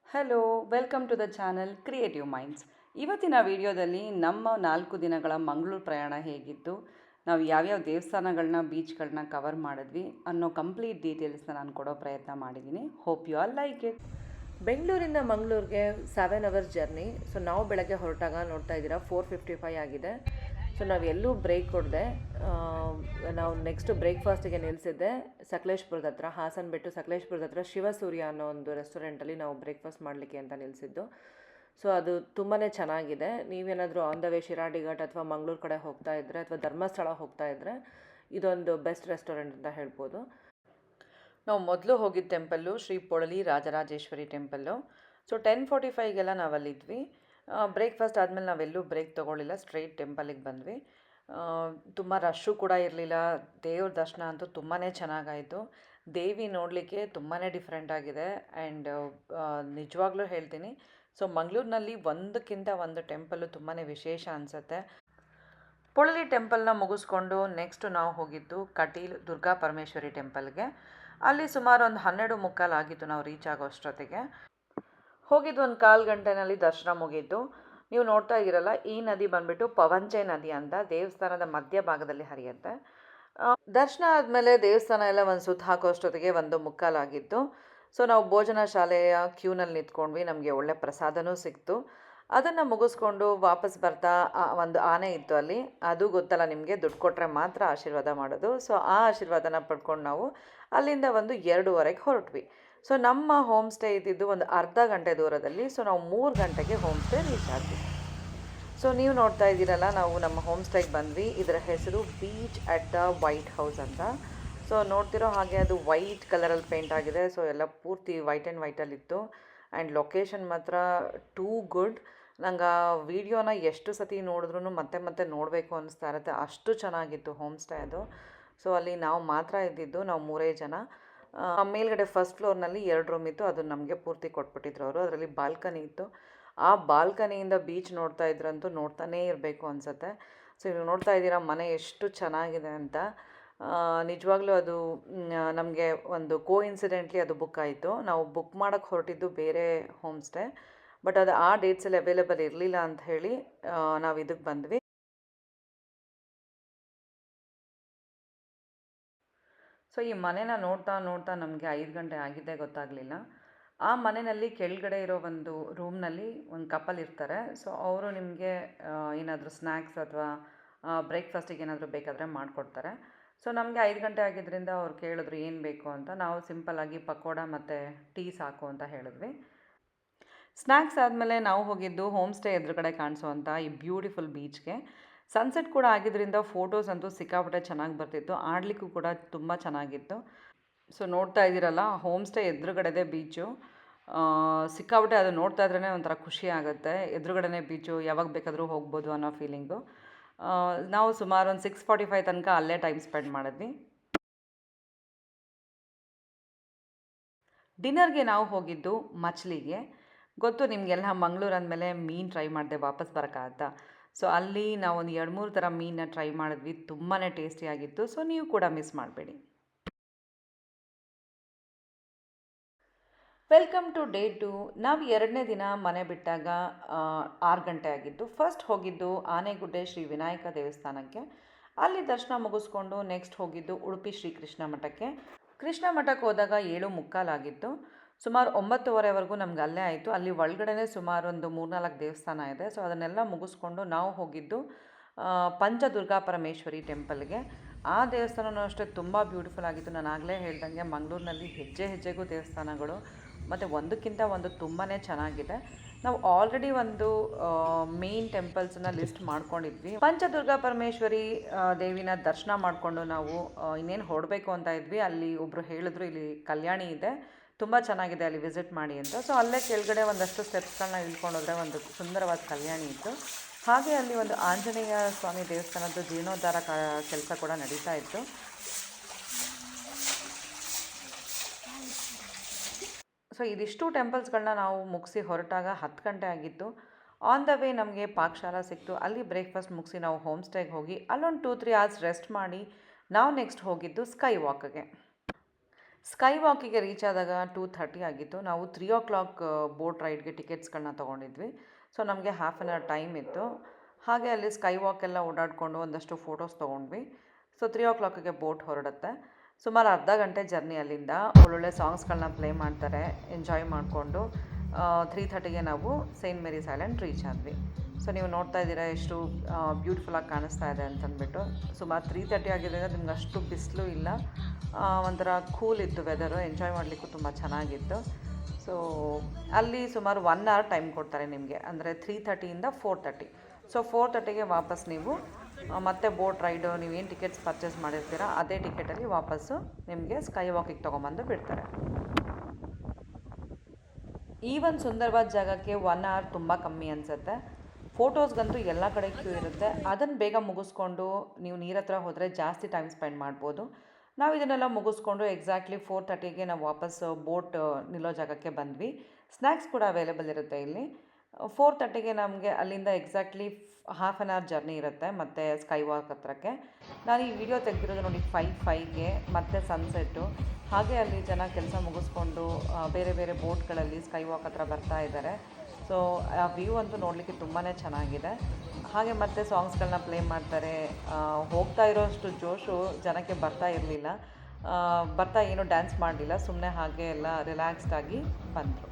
Hello, welcome to the channel creative minds. ಇವತ್ತಿನ ವಿಡಿಯೋದಲ್ಲಿ ನಮ್ಮ 4 ದಿನಗಳ ಮಂಗಳೂರು ಪ್ರಯಾಣ ಹೇಗಿತ್ತು, ನಾವು ಯಾವ್ಯಾವ ದೇವಸ್ಥಾನಗಳನ್ನ ಬೀಚ್ಗಳನ್ನ ಕವರ್ ಮಾಡಿದ್ವಿ ಅನ್ನೋ ಕಂಪ್ಲೀಟ್ ಡೀಟೇಲ್ಸ್ನ ನಾನು ಕೊಡೋ ಪ್ರಯತ್ನ ಮಾಡಿದ್ದೀನಿ. Hope you all like it. ಬೆಂಗಳೂರಿಂದ ಮಂಗಳೂರಿಗೆ 7 ಅವರ್ಸ್ ಜರ್ನಿ. ಸೊ ನಾವು ಬೆಳಗ್ಗೆ ಹೊರಟಾಗ ನೋಡ್ತಾ ಇದ್ದೀರಾ 4:55 ಆಗಿದೆ. ಸೊ ನಾವು ಎಲ್ಲೂ ಬ್ರೇಕ್ ಕೊಡದೆ ನಾವು ನೆಕ್ಸ್ಟ್ ಬ್ರೇಕ್ಫಾಸ್ಟಿಗೆ ನಿಲ್ಲಿಸಿದ್ದೆ ಸಕಲೇಶ್ಪುರದ ಹತ್ರ, ಹಾಸನ ಬಿಟ್ಟು ಸಕಲೇಶ್ಪುರದ ಹತ್ರ ಶಿವಸೂರ್ಯ ಅನ್ನೋ ಒಂದು ರೆಸ್ಟೋರೆಂಟಲ್ಲಿ ನಾವು ಬ್ರೇಕ್ಫಾಸ್ಟ್ ಮಾಡಲಿಕ್ಕೆ ಅಂತ ನಿಲ್ಲಿಸಿದ್ದು. ಸೊ ಅದು ತುಂಬಾ ಚೆನ್ನಾಗಿದೆ. ನೀವೇನಾದರೂ on the way Shiradi ghat ಅಥವಾ ಮಂಗಳೂರು ಕಡೆ ಹೋಗ್ತಾ ಇದ್ದರೆ ಅಥವಾ ಧರ್ಮಸ್ಥಳ ಹೋಗ್ತಾ ಇದ್ದರೆ ಇದೊಂದು ಬೆಸ್ಟ್ ರೆಸ್ಟೋರೆಂಟ್ ಅಂತ ಹೇಳ್ಬೋದು. ನಾವು ಮೊದಲು ಹೋಗಿದ್ದ temple Shri Polali Rajarajeshwari temple. So 10:45ಗೆಲ್ಲ ನಾವಲ್ಲಿದ್ವಿ. ಬ್ರೇಕ್ಫಾಸ್ಟ್ ಆದಮೇಲೆ ನಾವೆಲ್ಲೂ ಬ್ರೇಕ್ ತೊಗೊಳ್ಳಿಲ್ಲ, ಸ್ಟ್ರೈಟ್ ಟೆಂಪಲಿಗೆ ಬಂದ್ವಿ. ತುಂಬ ರಶ್ಶು ಕೂಡ ಇರಲಿಲ್ಲ. ದೇವ್ರ ದರ್ಶನ ಅಂತೂ ತುಂಬಾ ಚೆನ್ನಾಗಾಯಿತು. ದೇವಿ ನೋಡಲಿಕ್ಕೆ ತುಂಬಾ ಡಿಫ್ರೆಂಟ್ ಆಗಿದೆ. ಆ್ಯಂಡ್ ನಿಜವಾಗ್ಲೂ ಹೇಳ್ತೀನಿ, ಸೊ ಮಂಗಳೂರಿನಲ್ಲಿ ಒಂದಕ್ಕಿಂತ ಒಂದು ಟೆಂಪಲ್ಲು ತುಂಬಾ ವಿಶೇಷ ಅನಿಸುತ್ತೆ. ಪೊಳಲಿ ಟೆಂಪಲ್ನ ಮುಗಿಸ್ಕೊಂಡು ನೆಕ್ಸ್ಟ್ ನಾವು ಹೋಗಿದ್ದು ಕಟೀಲ್ ದುರ್ಗಾ ಪರಮೇಶ್ವರಿ ಟೆಂಪಲ್ಗೆ. ಅಲ್ಲಿ ಸುಮಾರು ಒಂದು 12:45 ಆಗಿತ್ತು ನಾವು ರೀಚ್ ಆಗೋ ಅಷ್ಟೊತ್ತಿಗೆ. ಹೋಗಿದ್ದು ಒಂದು 1/4 ಗಂಟೆನಲ್ಲಿ ದರ್ಶನ ಮುಗೀತು. ನೀವು ನೋಡ್ತಾ ಇದ್ದೀರಲ್ಲ, ಈ ನದಿ ಬಂದುಬಿಟ್ಟು ಪವಂಚೆ ನದಿ ಅಂತ ದೇವಸ್ಥಾನದ ಮಧ್ಯಭಾಗದಲ್ಲಿ ಹರಿಯುತ್ತೆ. ದರ್ಶನ ಆದಮೇಲೆ ದೇವಸ್ಥಾನ ಎಲ್ಲ ಒಂದು ಸುತ್ತ ಹಾಕೋ ಅಷ್ಟೊತ್ತಿಗೆ 1:45 ಆಗಿತ್ತು. ಸೊ ನಾವು ಭೋಜನ ಶಾಲೆಯ ಕ್ಯೂನಲ್ಲಿ ನಿಂತ್ಕೊಂಡ್ವಿ. ನಮಗೆ ಒಳ್ಳೆ ಪ್ರಸಾದನೂ ಸಿಕ್ತು. ಅದನ್ನು ಮುಗಿಸ್ಕೊಂಡು ವಾಪಸ್ ಬರ್ತಾ ಒಂದು ಆನೆ ಇತ್ತು ಅಲ್ಲಿ. ಅದು ಗೊತ್ತಲ್ಲ ನಿಮಗೆ, ದುಡ್ಡು ಕೊಟ್ಟರೆ ಮಾತ್ರ ಆಶೀರ್ವಾದ ಮಾಡೋದು. ಸೊ ಆ ಆಶೀರ್ವಾದನ ಪಡ್ಕೊಂಡು ನಾವು ಅಲ್ಲಿಂದ ಒಂದು 2:30ಗೆ ಹೊರಟ್ವಿ. ಸೊ ನಮ್ಮ ಹೋಮ್ ಸ್ಟೇ ಇದ್ದಿದ್ದು ಒಂದು ಅರ್ಧ ಗಂಟೆ ದೂರದಲ್ಲಿ. ಸೊ ನಾವು 3 ಗಂಟೆಗೆ ಹೋಮ್ ಸ್ಟೇ ರೀಚ್ ಆದ್ವಿ. ಸೊ ನೀವು ನೋಡ್ತಾ ಇದ್ದೀರಲ್ಲ, ನಾವು ನಮ್ಮ ಹೋಮ್ ಸ್ಟೇಗೆ ಬಂದ್ವಿ. ಇದರ ಹೆಸರು beach at the white house ಅಂತ. ಸೊ ನೋಡ್ತಿರೋ ಹಾಗೆ ಅದು ವೈಟ್ ಕಲರಲ್ಲಿ ಪೇಂಟ್ ಆಗಿದೆ. ಸೊ ಎಲ್ಲ ಪೂರ್ತಿ ವೈಟ್ ಆ್ಯಂಡ್ ವೈಟಲ್ಲಿತ್ತು. ಆ್ಯಂಡ್ ಲೊಕೇಶನ್ ಮಾತ್ರ ಟೂ ಗುಡ್. ನಂಗೆ ಆ ವಿಡಿಯೋನ ಎಷ್ಟು ಸತಿ ನೋಡಿದ್ರೂ ಮತ್ತೆ ಮತ್ತೆ ನೋಡಬೇಕು ಅನ್ನಿಸ್ತಾ ಇರುತ್ತೆ, ಅಷ್ಟು ಚೆನ್ನಾಗಿತ್ತು ಹೋಮ್ ಸ್ಟೇ ಅದು. ಸೊ ಅಲ್ಲಿ ನಾವು ಮಾತ್ರ ಇದ್ದಿದ್ದು, ನಾವು 3 ಜನ. ಮೇಲ್ಗಡೆ ಫಸ್ಟ್ ಫ್ಲೋರ್ನಲ್ಲಿ 2 ರೂಮ್ ಇತ್ತು, ಅದು ನಮಗೆ ಪೂರ್ತಿ ಕೊಟ್ಬಿಟ್ಟಿದ್ರು ಅವರು. ಅದರಲ್ಲಿ ಬಾಲ್ಕನಿ ಇತ್ತು. ಆ ಬಾಲ್ಕನಿಯಿಂದ ಬೀಚ್ ನೋಡ್ತಾ ಇದ್ರಂತೂ ನೋಡ್ತಾನೇ ಇರಬೇಕು ಅನಿಸುತ್ತೆ. ಸೊ ಇವಾಗ ನೋಡ್ತಾ ಇದ್ದೀರಾ ಮನೆ ಎಷ್ಟು ಚೆನ್ನಾಗಿದೆ ಅಂತ. ನಿಜವಾಗ್ಲೂ ಅದು ನಮಗೆ ಒಂದು ಇನ್ಸಿಡೆಂಟ್ಲಿ ಅದು ಬುಕ್ ಆಯಿತು. ನಾವು ಬುಕ್ ಮಾಡೋಕ್ಕೆ ಹೊರಟಿದ್ದು ಬೇರೆ ಹೋಮ್ ಸ್ಟೇ, ಬಟ್ ಅದು ಆ ಡೇಟ್ಸಲ್ಲಿ ಅವೈಲೇಬಲ್ ಇರಲಿಲ್ಲ ಅಂತ ಹೇಳಿ ನಾವು ಇದಕ್ಕೆ ಬಂದ್ವಿ. ಸೊ ಈ ಮನೇನ ನೋಡ್ತಾ ನೋಡ್ತಾ ನಮಗೆ 5 ಗಂಟೆ ಆಗಿದ್ದೇ ಗೊತ್ತಾಗಲಿಲ್ಲ. ಆ ಮನೆಯಲ್ಲಿ ಕೆಳಗಡೆ ಇರೋ ಒಂದು ರೂಮ್ನಲ್ಲಿ ಒಂದು ಕಪಲ್ ಇರ್ತಾರೆ. ಸೊ ಅವರು ನಿಮಗೆ ಏನಾದರೂ ಸ್ನ್ಯಾಕ್ಸ್ ಅಥವಾ ಬ್ರೇಕ್ಫಾಸ್ಟಿಗೆ ಏನಾದರೂ ಬೇಕಾದರೆ ಮಾಡಿಕೊಡ್ತಾರೆ. ಸೊ ನಮಗೆ 5 ಗಂಟೆ ಆಗಿದ್ದರಿಂದ ಅವ್ರು ಕೇಳಿದ್ರು ಏನು ಬೇಕು ಅಂತ. ನಾವು ಸಿಂಪಲ್ಲಾಗಿ ಪಕೋಡ ಮತ್ತು ಟೀ ಸಾಕು ಅಂತ ಹೇಳಿದ್ವಿ. ಸ್ನ್ಯಾಕ್ಸ್ ಆದಮೇಲೆ ನಾವು ಹೋಗಿದ್ದು ಹೋಮ್ ಸ್ಟೇ ಎದುರುಗಡೆ ಕಾಣಿಸೋವಂಥ ಈ ಬ್ಯೂಟಿಫುಲ್ ಬೀಚ್ಗೆ. ಸನ್ಸೆಟ್ ಕೂಡ ಆಗಿದ್ದರಿಂದ ಫೋಟೋಸ್ ಅಂತೂ ಸಿಕ್ಕಾಪಟ್ಟೆ ಚೆನ್ನಾಗಿ ಬರ್ತಿತ್ತು. ಆಡಲಿಕ್ಕೂ ಕೂಡ ತುಂಬ ಚೆನ್ನಾಗಿತ್ತು. ಸೊ ನೋಡ್ತಾ ಇದ್ದೀರಲ್ಲ, ಹೋಮ್ ಸ್ಟೇ ಎದುರುಗಡೆದೇ ಬೀಚು. ಸಿಕ್ಕಾಪಟ್ಟೆ ಅದು ನೋಡ್ತಾ ಇದ್ರೇ ಒಂಥರ ಖುಷಿ ಆಗುತ್ತೆ. ಎದುರುಗಡೆನೇ ಬೀಚು, ಯಾವಾಗ ಬೇಕಾದರೂ ಹೋಗ್ಬೋದು ಅನ್ನೋ ಫೀಲಿಂಗು. ನಾವು ಸುಮಾರು ಒಂದು 6:45 ತನಕ ಅಲ್ಲೇ ಟೈಮ್ ಸ್ಪೆಂಡ್ ಮಾಡಿದ್ವಿ. ಡಿನ್ನರ್ಗೆ ನಾವು ಹೋಗಿದ್ದು ಮಚ್ಲಿಗೆ. ಗೊತ್ತು ನಿಮಗೆಲ್ಲ, ಮಂಗಳೂರು ಅಂದಮೇಲೆ ಮೀನು ಟ್ರೈ ಮಾಡಿದೆ ವಾಪಸ್ ಬರೋಕ್ಕಾಗತ್ತಾ. ಸೊ ಅಲ್ಲಿ ನಾವು ಒಂದು 2-3 ಥರ ಮೀನನ್ನ ಟ್ರೈ ಮಾಡಿದ್ವಿ. ತುಂಬಾ ಟೇಸ್ಟಿಯಾಗಿತ್ತು. ಸೊ ನೀವು ಕೂಡ ಮಿಸ್ ಮಾಡಬೇಡಿ. Welcome to day 2. ನಾವು 2ನೇ ದಿನ ಮನೆ ಬಿಟ್ಟಾಗ 6 ಗಂಟೆ ಆಗಿತ್ತು. ಫಸ್ಟ್ ಹೋಗಿದ್ದು ಆನೆಗುಡ್ಡೆ ಶ್ರೀ ವಿನಾಯಕ ದೇವಸ್ಥಾನಕ್ಕೆ. ಅಲ್ಲಿ ದರ್ಶನ ಮುಗಿಸ್ಕೊಂಡು ನೆಕ್ಸ್ಟ್ ಹೋಗಿದ್ದು ಉಡುಪಿ ಶ್ರೀ ಕೃಷ್ಣ ಮಠಕ್ಕೆ. ಕೃಷ್ಣ ಮಠಕ್ಕೆ ಹೋದಾಗ 7:45 ಆಗಿತ್ತು. ಸುಮಾರು 9:30ವರೆಗೂ ನಮ್ಗೆ ಅಲ್ಲೇ ಆಯಿತು. ಅಲ್ಲಿ ಒಳಗಡೆ ಸುಮಾರು ಒಂದು 3-4 ದೇವಸ್ಥಾನ ಇದೆ. ಸೊ ಅದನ್ನೆಲ್ಲ ಮುಗಿಸ್ಕೊಂಡು ನಾವು ಹೋಗಿದ್ದು ಪಂಚದುರ್ಗಾ ಪರಮೇಶ್ವರಿ ಟೆಂಪಲ್ಗೆ. ಆ ದೇವಸ್ಥಾನವೂ ಅಷ್ಟೇ ತುಂಬ ಬ್ಯೂಟಿಫುಲ್ ಆಗಿತ್ತು. ನಾನು ಆಗಲೇ ಹೇಳ್ದಂಗೆ ಮಂಗಳೂರಿನಲ್ಲಿ ಹೆಜ್ಜೆ ಹೆಜ್ಜೆಗೂ ದೇವಸ್ಥಾನಗಳು ಮತ್ತು ಒಂದಕ್ಕಿಂತ ಒಂದು ತುಂಬಾ ಚೆನ್ನಾಗಿದೆ. ನಾವು ಆಲ್ರೆಡಿ ಒಂದು ಮೇನ್ ಟೆಂಪಲ್ಸನ್ನ ಲಿಸ್ಟ್ ಮಾಡ್ಕೊಂಡಿದ್ವಿ. ಪಂಚದುರ್ಗಾ ಪರಮೇಶ್ವರಿ ದೇವಿನ ದರ್ಶನ ಮಾಡಿಕೊಂಡು ನಾವು ಇನ್ನೇನು ಹೊರಡಬೇಕು ಅಂತ ಇದ್ವಿ. ಅಲ್ಲಿ ಒಬ್ಬರು ಹೇಳಿದ್ರು, ಇಲ್ಲಿ ಕಲ್ಯಾಣಿ ಇದೆ, ತುಂಬ ಚೆನ್ನಾಗಿದೆ, ಅಲ್ಲಿ ವಿಸಿಟ್ ಮಾಡಿ ಅಂತ. ಸೊ ಅಲ್ಲೇ ಕೆಳಗಡೆ ಒಂದಷ್ಟು ಸ್ಟೆಪ್ಸ್ಗಳನ್ನ ಇಳ್ಕೊಂಡೋದ್ರೆ ಒಂದು ಸುಂದರವಾದ ಕಲ್ಯಾಣಿ ಇತ್ತು. ಹಾಗೆ ಅಲ್ಲಿ ಒಂದು ಆಂಜನೇಯ ಸ್ವಾಮಿ ದೇವಸ್ಥಾನದ್ದು ಜೀರ್ಣೋದ್ಧಾರ ಕೆಲಸ ಕೂಡ ನಡೀತಾ ಇತ್ತು. ಸೊ ಇದಿಷ್ಟು ಟೆಂಪಲ್ಸ್ಗಳನ್ನ ನಾವು ಮುಗಿಸಿ ಹೊರಟಾಗ 10 ಗಂಟೆ ಆಗಿತ್ತು. ಆನ್ ದ ವೇ ನಮಗೆ ಪಾಕಶಾಲಾ ಸಿಕ್ತು. ಅಲ್ಲಿ ಬ್ರೇಕ್ಫಾಸ್ಟ್ ಮುಗಿಸಿ ನಾವು ಹೋಮ್ ಸ್ಟೇಗೆ ಹೋಗಿ ಅಲ್ಲೊಂದು 2-3 ಅವರ್ಸ್ ರೆಸ್ಟ್ ಮಾಡಿ ನಾವು ನೆಕ್ಸ್ಟ್ ಹೋಗಿದ್ದು ಸ್ಕೈ ವಾಕ್ಗೆ. ಸ್ಕೈ ವಾಕಿಗೆ ರೀಚ್ ಆದಾಗ 2:30 ಆಗಿತ್ತು. ನಾವು 3:00 ಬೋಟ್ ರೈಡ್ಗೆ ಟಿಕೆಟ್ಸ್ಗಳನ್ನ ತೊಗೊಂಡಿದ್ವಿ. ಸೊ ನಮಗೆ ಹಾಫ್ ಆನ್ ಅವರ್ ಟೈಮ್ ಇತ್ತು. ಹಾಗೆ ಅಲ್ಲಿ ಸ್ಕೈ ವಾಕ್ ಎಲ್ಲ ಓಡಾಡಿಕೊಂಡು ಒಂದಷ್ಟು ಫೋಟೋಸ್ ತೊಗೊಂಡ್ವಿ. ಸೊ 3:00ಗೆ ಬೋಟ್ ಹೊರಡುತ್ತೆ. ಸುಮಾರು ಅರ್ಧ ಗಂಟೆ ಜರ್ನಿ ಅಲ್ಲಿಂದ. ಒಳ್ಳೊಳ್ಳೆ ಸಾಂಗ್ಸ್ಗಳನ್ನ ಪ್ಲೇ ಮಾಡ್ತಾರೆ, ಎಂಜಾಯ್ ಮಾಡಿಕೊಂಡು 3:30ಗೆ ನಾವು ಸೇಂಟ್ ಮೇರೀಸ್ ಐಲ್ಯಾಂಡ್ ರೀಚ್ ಆದ್ವಿ. ಸೊ ನೀವು ನೋಡ್ತಾ ಇದ್ದೀರಾ ಎಷ್ಟು ಬ್ಯೂಟಿಫುಲ್ಲಾಗಿ ಕಾಣಿಸ್ತಾ ಇದೆ ಅಂತಂದ್ಬಿಟ್ಟು. ಸುಮಾರು 3:30 ಆಗಿದ್ದರಿಂದ ನಿಮ್ಗೆ ಅಷ್ಟು ಬಿಸಿಲು ಇಲ್ಲ, ಒಂಥರ ಕೂಲ್ ಇತ್ತು ವೆದರು, ಎಂಜಾಯ್ ಮಾಡಲಿಕ್ಕೂ ತುಂಬ ಚೆನ್ನಾಗಿತ್ತು. ಸೊ ಅಲ್ಲಿ ಸುಮಾರು 1 ಅವರ್ ಟೈಮ್ ಕೊಡ್ತಾರೆ ನಿಮಗೆ, ಅಂದರೆ 3:30ಇಂದ 4:30. ಸೊ 4:30ಗೆ ವಾಪಸ್ ನೀವು ಮತ್ತೆ ಬೋಟ್ ರೈಡು ನೀವೇನು ಟಿಕೆಟ್ಸ್ ಪರ್ಚೇಸ್ ಮಾಡಿರ್ತೀರ ಅದೇ ಟಿಕೆಟಲ್ಲಿ ವಾಪಸ್ಸು ನಿಮಗೆ ಸ್ಕೈ ವಾಕಿಗೆ ತೊಗೊಂಬಂದು ಬಿಡ್ತಾರೆ. ಈ ಒಂದು ಸುಂದರವಾದ ಜಾಗಕ್ಕೆ 1 ಅವರ್ ತುಂಬ ಕಮ್ಮಿ ಅನಿಸುತ್ತೆ. ಫೋಟೋಸ್ಗಂತೂ ಎಲ್ಲ ಕಡೆ ಕ್ಯೂ ಇರುತ್ತೆ. ಅದನ್ನು ಬೇಗ ಮುಗಿಸ್ಕೊಂಡು ನೀವು ನೀರ ಹತ್ರ ಹೋದರೆ ಜಾಸ್ತಿ ಟೈಮ್ ಸ್ಪೆಂಡ್ ಮಾಡ್ಬೋದು. ನಾವು ಇದನ್ನೆಲ್ಲ ಮುಗಿಸ್ಕೊಂಡು ಎಕ್ಸಾಕ್ಟ್ಲಿ 4:30ಗೆ ನಾವು ವಾಪಸ್ ಬೋಟ್ ನಿಲ್ಲೋ ಜಾಗಕ್ಕೆ ಬಂದ್ವಿ. ಸ್ನ್ಯಾಕ್ಸ್ ಕೂಡ ಅವೈಲೇಬಲ್ ಇರುತ್ತೆ ಇಲ್ಲಿ. 4:30ಗೆ ನಮಗೆ ಅಲ್ಲಿಂದ exactly half an hour journey ಇರುತ್ತೆ ಮತ್ತು ಸ್ಕೈ ವಾಕ್ ಹತ್ರಕ್ಕೆ. ನಾನು ಈ ವಿಡಿಯೋ ತೆಗೆದಿರೋದು ನೋಡಿ 5:05ಗೆ ಮತ್ತು ಸನ್ಸೆಟ್ಟು. ಹಾಗೆ ಅಲ್ಲಿ ಜನ ಕೆಲಸ ಮುಗಿಸ್ಕೊಂಡು ಬೇರೆ ಬೇರೆ ಬೋಟ್ಗಳಲ್ಲಿ ಸ್ಕೈ ವಾಕ್ ಹತ್ರ ಬರ್ತಾ ಇದ್ದಾರೆ. ಸೊ ಆ ವ್ಯೂ ಅಂತೂ ನೋಡಲಿಕ್ಕೆ ತುಂಬಾ ಚೆನ್ನಾಗಿದೆ. ಹಾಗೆ ಮತ್ತೆ ಸಾಂಗ್ಸ್ಗಳನ್ನ ಪ್ಲೇ ಮಾಡ್ತಾರೆ. ಹೋಗ್ತಾ ಇರೋಷ್ಟು ಜೋಶು ಜನಕ್ಕೆ ಬರ್ತಾ ಇರಲಿಲ್ಲ. ಬರ್ತಾ ಏನೂ ಡ್ಯಾನ್ಸ್ ಮಾಡಲಿಲ್ಲ, ಸುಮ್ಮನೆ ಹಾಗೆ ಎಲ್ಲ ರಿಲ್ಯಾಕ್ಸ್ಡಾಗಿ ಬಂದರು.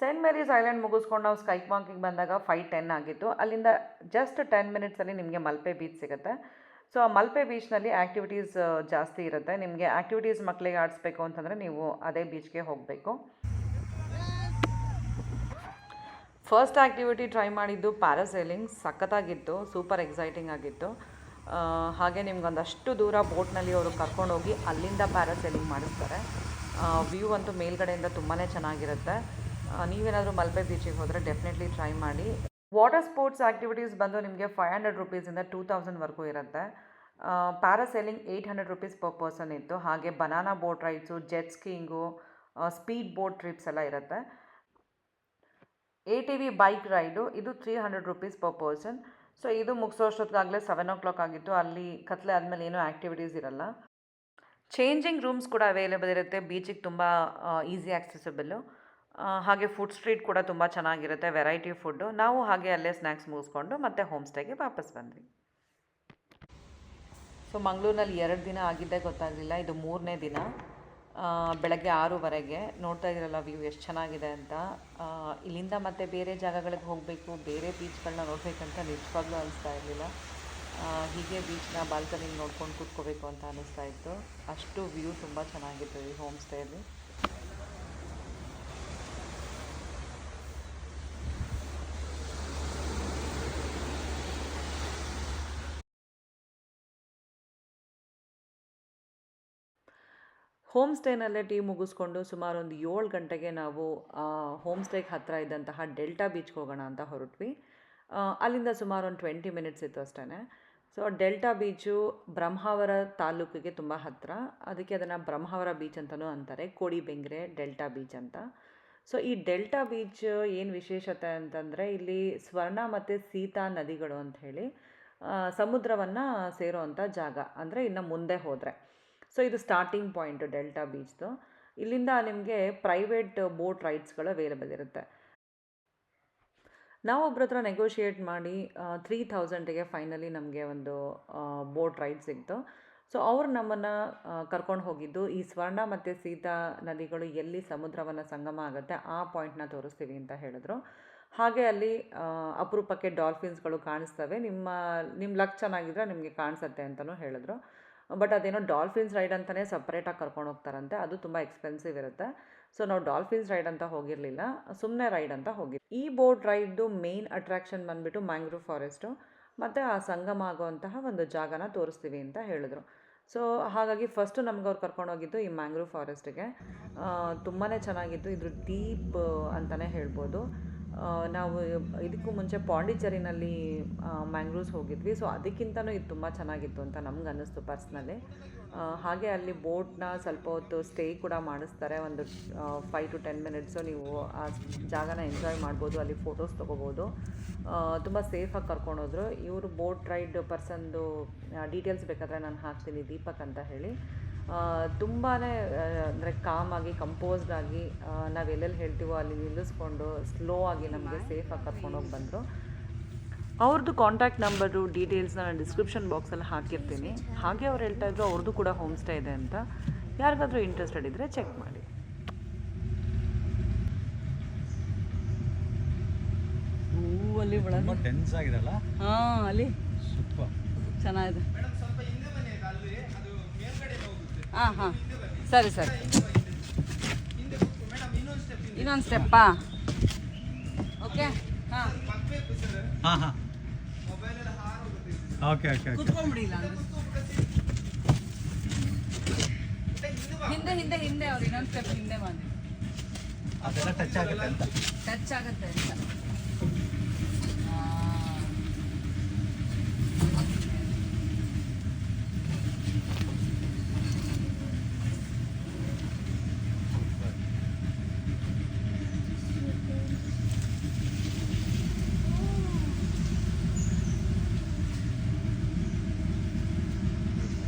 ಸೇಂಟ್ ಮೇರೀಸ್ ಐಲ್ಯಾಂಡ್ ಮುಗಿಸ್ಕೊಂಡು ನಾವು ಸ್ಕೈ ವಾಕಿಗೆ ಬಂದಾಗ 5:10 ಆಗಿತ್ತು. ಅಲ್ಲಿಂದ ಜಸ್ಟ್ 10 ಮಿನಿಟ್ಸಲ್ಲಿ ನಿಮಗೆ ಮಲ್ಪೆ ಬೀಚ್ ಸಿಗುತ್ತೆ. ಸೊ ಆ ಮಲ್ಪೆ ಬೀಚ್ನಲ್ಲಿ ಆ್ಯಕ್ಟಿವಿಟೀಸ್ ಜಾಸ್ತಿ ಇರುತ್ತೆ. ನಿಮಗೆ ಆ್ಯಕ್ಟಿವಿಟೀಸ್ ಮಕ್ಕಳಿಗೆ ಆಡಿಸ್ಬೇಕು ಅಂತಂದರೆ ನೀವು ಅದೇ ಬೀಚ್ಗೆ ಹೋಗಬೇಕು. ಫಸ್ಟ್ ಆ್ಯಕ್ಟಿವಿಟಿ ಟ್ರೈ ಮಾಡಿದ್ದು ಪ್ಯಾರಾಸೈಲಿಂಗ್. ಸಖತ್ತಾಗಿತ್ತು, ಸೂಪರ್ ಎಕ್ಸೈಟಿಂಗ್ ಆಗಿತ್ತು. ಹಾಗೆ ನಿಮ್ಗೊಂದಷ್ಟು ದೂರ ಬೋಟ್ನಲ್ಲಿ ಅವರು ಕರ್ಕೊಂಡೋಗಿ ಅಲ್ಲಿಂದ ಪ್ಯಾರಾಸೈಲಿಂಗ್ ಮಾಡಿಸ್ತಾರೆ. ವ್ಯೂ ಅಂತೂ ಮೇಲ್ಗಡೆಯಿಂದ ತುಂಬಾ ಚೆನ್ನಾಗಿರುತ್ತೆ. ನೀವೇನಾದರೂ ಮಲ್ಪೆ ಬೀಚಿಗೆ ಹೋದರೆ ಡೆಫಿನೆಟ್ಲಿ ಟ್ರೈ ಮಾಡಿ. ವಾಟರ್ ಸ್ಪೋರ್ಟ್ಸ್ ಆ್ಯಕ್ಟಿವಿಟೀಸ್ ಬಂದು ನಿಮಗೆ 500 ರೂಪೀಸಿಂದ 2000ವರೆಗೂ ಇರುತ್ತೆ. ಪ್ಯಾರಾಸೈಲಿಂಗ್ 800 ರೂಪೀಸ್ ಪರ್ ಪರ್ಸನ್ ಇತ್ತು. ಹಾಗೆ banana boat rides, jet skiing, speed boat trips ಎಲ್ಲ ಇರುತ್ತೆ. ATV ಬೈಕ್ ರೈಡು ಇದು 300 ರೂಪೀಸ್ ಪರ್ ಪರ್ಸನ್. ಸೊ ಇದು ಮುಗಿಸೋಷ್ಟೊತ್ತಿಗಾಗಲೇ 7:00 ಆಗಿತ್ತು. ಅಲ್ಲಿ ಕತ್ಲೆ ಆದಮೇಲೆ ಏನೂ ಆ್ಯಕ್ಟಿವಿಟೀಸ್ ಇರಲ್ಲ. ಚೇಂಜಿಂಗ್ ರೂಮ್ಸ್ ಕೂಡ ಅವೈಲೇಬಲ್ ಇರುತ್ತೆ. ಬೀಚಿಗೆ ತುಂಬ ಈಸಿ ಆಕ್ಸೆಸಿಬಲ್ಲು. ಹಾಗೆ ಫುಡ್ ಸ್ಟ್ರೀಟ್ ಕೂಡ ತುಂಬ ಚೆನ್ನಾಗಿರುತ್ತೆ, ವೆರೈಟಿ ಫುಡ್ಡು. ನಾವು ಹಾಗೆ ಅಲ್ಲೇ ಸ್ನ್ಯಾಕ್ಸ್ ಮುಗಿಸ್ಕೊಂಡು ಮತ್ತೆ ಹೋಮ್ ಸ್ಟೇಗೆ ವಾಪಸ್ ಬಂದ್ವಿ. ಸೊ ಮಂಗಳೂರಿನಲ್ಲಿ 2 ದಿನ ಆಗಿದ್ದೇ ಗೊತ್ತಾಗಲಿಲ್ಲ. ಇದು 3ನೇ ದಿನ. ಬೆಳಗ್ಗೆ 6:00ವರೆಗೆ. ನೋಡ್ತಾ ಇದ್ದೀರಲ್ಲ ವ್ಯೂ ಎಷ್ಟು ಚೆನ್ನಾಗಿದೆ ಅಂತ. ಇಲ್ಲಿಂದ ಮತ್ತೆ ಬೇರೆ ಜಾಗಗಳಿಗೆ ಹೋಗಬೇಕು, ಬೇರೆ ಬೀಚ್ಗಳನ್ನ ನೋಡಬೇಕಂತ ನಿಜವಾಗ್ಲೂ ಅನಿಸ್ತಾ ಇರಲಿಲ್ಲ. ಹೀಗೆ ಬೀಚ್ನ ಬಾಲ್ಕನಿಗೆ ನೋಡ್ಕೊಂಡು ಕೂತ್ಕೋಬೇಕು ಅಂತ ಅನ್ನಿಸ್ತಾ ಇತ್ತು. ಅಷ್ಟು ವ್ಯೂ ತುಂಬ ಚೆನ್ನಾಗಿತ್ತು ಈ ಹೋಮ್ ಸ್ಟೇಯಲ್ಲಿ. ಹೋಮ್ ಸ್ಟೇನಲ್ಲೇ ಟೀ ಮುಗಿಸ್ಕೊಂಡು ಸುಮಾರು ಒಂದು 7 ಗಂಟೆಗೆ ನಾವು ಹೋಮ್ ಸ್ಟೇಗೆ ಹತ್ತಿರ ಇದ್ದಂತಹ ಡೆಲ್ಟಾ ಬೀಚ್ಗೆ ಹೋಗೋಣ ಅಂತ ಹೊರಟ್ವಿ. ಅಲ್ಲಿಂದ ಸುಮಾರು ಒಂದು 20 ಮಿನಿಟ್ಸ್ ಇತ್ತು ಅಷ್ಟೇ. ಸೊ ಡೆಲ್ಟಾ ಬೀಚು ಬ್ರಹ್ಮಾವರ ತಾಲೂಕಿಗೆ ತುಂಬ ಹತ್ತಿರ. ಅದಕ್ಕೆ ಅದನ್ನು ಬ್ರಹ್ಮಾವರ ಬೀಚ್ ಅಂತಲೂ ಅಂತಾರೆ, ಕೋಡಿಬೆಂಗ್ರೆ ಡೆಲ್ಟಾ ಬೀಚ್ ಅಂತ. ಸೊ ಈ ಡೆಲ್ಟಾ ಬೀಚ್ ಏನು ವಿಶೇಷತೆ ಅಂತಂದರೆ ಇಲ್ಲಿ ಸ್ವರ್ಣ ಮತ್ತು ಸೀತಾ ನದಿಗಳು ಅಂಥೇಳಿ ಸಮುದ್ರವನ್ನು ಸೇರೋ ಅಂಥ ಜಾಗ, ಅಂದರೆ ಇನ್ನು ಮುಂದೆ ಹೋದರೆ. ಸೊ ಇದು ಸ್ಟಾರ್ಟಿಂಗ್ ಪಾಯಿಂಟು ಡೆಲ್ಟಾ ಬೀಚ್ದು. ಇಲ್ಲಿಂದ ನಿಮಗೆ ಪ್ರೈವೇಟ್ ಬೋಟ್ ರೈಡ್ಸ್ಗಳು ಅವೈಲೇಬಲ್ ಇರುತ್ತೆ. ನಾವು ಒಬ್ಬರ ಹತ್ರ ನೆಗೋಷಿಯೇಟ್ ಮಾಡಿ 3000ಗೆ ಫೈನಲಿ ನಮಗೆ ಒಂದು ಬೋಟ್ ರೈಡ್ ಸಿಕ್ತು. ಸೊ ಅವರು ನಮ್ಮನ್ನು ಕರ್ಕೊಂಡು ಹೋಗಿದ್ದು ಈ ಸ್ವರ್ಣ ಮತ್ತು ಸೀತಾ ನದಿಗಳು ಎಲ್ಲಿ ಸಮುದ್ರವನ್ನು ಸಂಗಮ ಆಗುತ್ತೆ ಆ ಪಾಯಿಂಟ್ನ ತೋರಿಸ್ತೀವಿ ಅಂತ ಹೇಳಿದ್ರು. ಹಾಗೆ ಅಲ್ಲಿ ಅಪರೂಪಕ್ಕೆ ಡಾಲ್ಫಿನ್ಸ್ಗಳು ಕಾಣಿಸ್ತವೆ, ನಿಮ್ಮ ಲಕ್ ಚೆನ್ನಾಗಿದ್ರೆ ನಿಮಗೆ ಕಾಣಿಸುತ್ತೆ ಅಂತಲೂ ಹೇಳಿದ್ರು. ಬಟ್ ಅದೇನೋ ಡಾಲ್ಫಿನ್ಸ್ ರೈಡ್ ಅಂತಲೇ ಸಪ್ರೇಟಾಗಿ ಕರ್ಕೊಂಡು ಹೋಗ್ತಾರಂತೆ, ಅದು ತುಂಬ ಎಕ್ಸ್ಪೆನ್ಸಿವ್ ಇರುತ್ತೆ. ಸೊ ನಾವು ಡಾಲ್ಫಿನ್ಸ್ ರೈಡ್ ಅಂತ ಹೋಗಿರಲಿಲ್ಲ, ಸುಮ್ಮನೆ ರೈಡ್ ಅಂತ ಹೋಗಿದ್ವಿ. ಈ ಬೋಟ್ ರೈಡ್ದು ಮೇನ್ ಅಟ್ರಾಕ್ಷನ್ ಬಂದುಬಿಟ್ಟು ಮ್ಯಾಂಗ್ರೋವ್ ಫಾರೆಸ್ಟು ಮತ್ತು ಆ ಸಂಗಮ ಆಗುವಂತಹ ಒಂದು ಜಾಗನ ತೋರಿಸ್ತೀವಿ ಅಂತ ಹೇಳಿದ್ರು. ಸೊ ಹಾಗಾಗಿ ಫಸ್ಟು ನಮ್ಗೆ ಅವ್ರು ಕರ್ಕೊಂಡೋಗಿದ್ದು ಈ ಮ್ಯಾಂಗ್ರೋವ್ ಫಾರೆಸ್ಟಿಗೆ. ತುಂಬಾ ಚೆನ್ನಾಗಿತ್ತು. ಇದ್ರ ಡೀಪ್ ಅಂತಲೇ ಹೇಳ್ಬೋದು. ನಾವು ಇದಕ್ಕೂ ಮುಂಚೆ ಪಾಂಡಿಚೇರಿನಲ್ಲಿ ಮ್ಯಾಂಗ್ಳೂರ್ಸ್ ಹೋಗಿದ್ವಿ. ಸೊ ಅದಕ್ಕಿಂತನೂ ಇದು ತುಂಬ ಚೆನ್ನಾಗಿತ್ತು ಅಂತ ನಮ್ಗೆ ಅನ್ನಿಸ್ತು ಪರ್ಸ್ನಲಿ. ಹಾಗೆ ಅಲ್ಲಿ ಬೋಟ್ನ ಸ್ವಲ್ಪ ಹೊತ್ತು ಸ್ಟೇ ಕೂಡ ಮಾಡಿಸ್ತಾರೆ, ಒಂದು 5 to 10 ಮಿನಿಟ್ಸು ನೀವು ಆ ಜಾಗನ ಎಂಜಾಯ್ ಮಾಡ್ಬೋದು, ಅಲ್ಲಿ ಫೋಟೋಸ್ ತೊಗೋಬೋದು. ತುಂಬ ಸೇಫಾಗಿ ಕರ್ಕೊಂಡೋದ್ರು. ಇವರು ಬೋಟ್ ರೈಡ್ ಪರ್ಸನ್ದು ಡೀಟೇಲ್ಸ್ ಬೇಕಾದರೆ ನಾನು ಹಾಕ್ತೀನಿ, ದೀಪಕ್ ಅಂತ ಹೇಳಿ. ತುಂಬಾ ಅಂದರೆ ಕಾಮಾಗಿ ಕಂಪೋಸ್ಡ್ ಆಗಿ ನಾವು ಎಲ್ಲೆಲ್ಲಿ ಹೇಳ್ತೀವೋ ಅಲ್ಲಿ ನಿಲ್ಲಿಸ್ಕೊಂಡು ಸ್ಲೋ ಆಗಿ ನಮಗೆ ಸೇಫಾಗಿ ಕರ್ಕೊಂಡೋಗಿ ಬಂದರು. ಅವ್ರದ್ದು ಕಾಂಟ್ಯಾಕ್ಟ್ ನಂಬರು ಡೀಟೇಲ್ಸ್ನ ನಾನು ಡಿಸ್ಕ್ರಿಪ್ಷನ್ ಬಾಕ್ಸಲ್ಲಿ ಹಾಕಿರ್ತೀನಿ. ಹಾಗೆ ಅವ್ರು ಹೇಳ್ತಾಯಿದ್ರು ಅವ್ರದ್ದು ಕೂಡ ಹೋಮ್ ಸ್ಟೇ ಇದೆ ಅಂತ. ಯಾರಿಗಾದ್ರೂ ಇಂಟ್ರೆಸ್ಟೆಡ್ ಇದ್ದರೆ ಚೆಕ್ ಮಾಡಿ. ಅಲ್ಲಿ ತುಂಬ ಟೆನ್ಸ್ ಆಗಿದೆಲ್ಲ. ಹಾಂ ಅಲ್ಲಿ ಸೂಪರ್ ಚೆನ್ನಾಗಿದೆ. ಹಾಂ ಹಾಂ ಸರಿ ಸರಿ. ಇನ್ನೊಂದು ಸ್ಟೆಪ್ಪಾ? ಓಕೆ ಹಾಂ ಹಾಂ ಹಾಂ ಓಕೆ ಓಕೆ ಓಕೆ. ಕುತ್ಕೊಂಡ್ಬಿಡಿಲ್ಲ ಹಿಂದೆ ಹಿಂದೆ ಹಿಂದೆ ಅವ್ರು ಇನ್ನೊಂದು ಸ್ಟೆಪ್ ಹಿಂದೆ ಬಂದು ಅದೆಲ್ಲ ಟಚ್ ಆಗುತ್ತೆ ಅಂತ. ಟಚ್ ಆಗುತ್ತೆ ಅಂತ.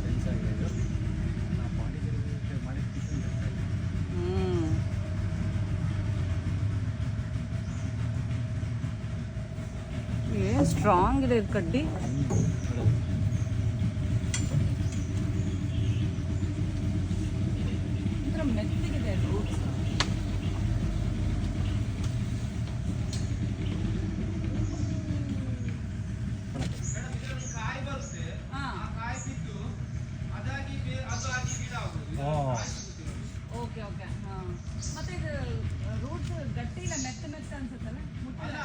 ಟೆನ್ಸ್ ಆಗಿದೆ ಇದು. ಮಾಡಿ ಏನು ಸ್ಟ್ರಾಂಗ್ ಇದೆ ಇದು ಕಡ್ಡಿ. ಒಂಥರ ಮೆತ್ತಗಿದೆ ರೂಟ್ಸ್. ಓಕೆ ಓಕೆ ಹಾಂ. ಮತ್ತೆ ಇದು ರೂಟ್ಸ್ ಗಟ್ಟಿ ಇಲ್ಲ, ಮೆತ್ತ ಮೆತ್ತ ಅನ್ಸುತ್ತಲ್ಲ, ಮುಟ್ಟಿಲ್ಲ.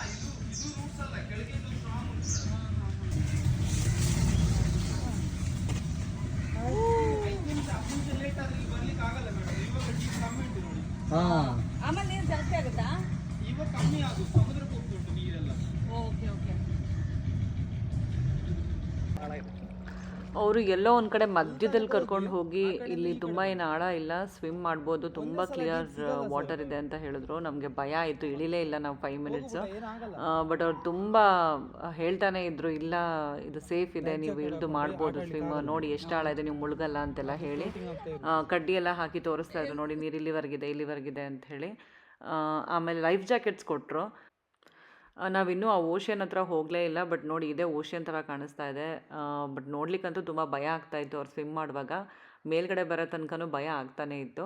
ಹಾಂ ಆಮೇಲೆ ನೀರು ಜಾಸ್ತಿ ಆಗುತ್ತಾ? ಇವಾಗ ಕಮ್ಮಿ ಆಗುತ್ತೆ, ಸಮುದ್ರಕ್ಕೆ ಹೋಗ್ತುಂಟು ನೀರೆಲ್ಲ. Okay okay. ಅವರು ಎಲ್ಲೋ ಒಂದು ಕಡೆ ಮಧ್ಯದಲ್ಲಿ ಕರ್ಕೊಂಡು ಹೋಗಿ, ಇಲ್ಲಿ ತುಂಬ ಏನು ಆಳ ಇಲ್ಲ, ಸ್ವಿಮ್ ಮಾಡ್ಬೋದು, ತುಂಬ ಕ್ಲಿಯರ್ ವಾಟರ್ ಇದೆ ಅಂತ ಹೇಳಿದ್ರು. ನಮಗೆ ಭಯ ಆಯಿತು, ಇಳಿಲೇ ಇಲ್ಲ ನಾವು 5 ಮಿನಿಟ್ಸು. ಬಟ್ ಅವ್ರು ತುಂಬ ಹೇಳ್ತಾನೆ ಇದ್ರು, ಇಲ್ಲ ಇದು ಸೇಫ್ ಇದೆ, ನೀವು ಇಳಿದು ಮಾಡ್ಬೋದು ಸ್ವಿಮ್, ನೋಡಿ ಎಷ್ಟು ಆಳ ಇದೆ, ನೀವು ಮುಳುಗಲ್ಲ ಅಂತೆಲ್ಲ ಹೇಳಿ ಕಡ್ಡಿ ಎಲ್ಲ ಹಾಕಿ ತೋರಿಸ್ತಾ ಇದ್ರು, ನೋಡಿ ನೀರು ಇಲ್ಲಿವರೆಗಿದೆ ಅಂತ ಹೇಳಿ. ಆಮೇಲೆ ಲೈಫ್ ಜಾಕೆಟ್ಸ್ ಕೊಟ್ಟರು. ನಾವಿನ್ನೂ ಆ ಓಷನ್ ಹತ್ರ ಹೋಗಲೇ ಇಲ್ಲ, ಬಟ್ ನೋಡಿ ಇದೇ ಓಷನ್ ಥರ ಕಾಣಿಸ್ತಾ ಇದೆ. ಬಟ್ ನೋಡ್ಲಿಕ್ಕಂತೂ ತುಂಬ ಭಯ ಆಗ್ತಾಯಿತ್ತು. ಅವ್ರು ಸ್ವಿಮ್ ಮಾಡುವಾಗ ಮೇಲ್ಗಡೆ ಬರೋ ತನಕನೂ ಭಯ ಆಗ್ತಾನೇ ಇತ್ತು.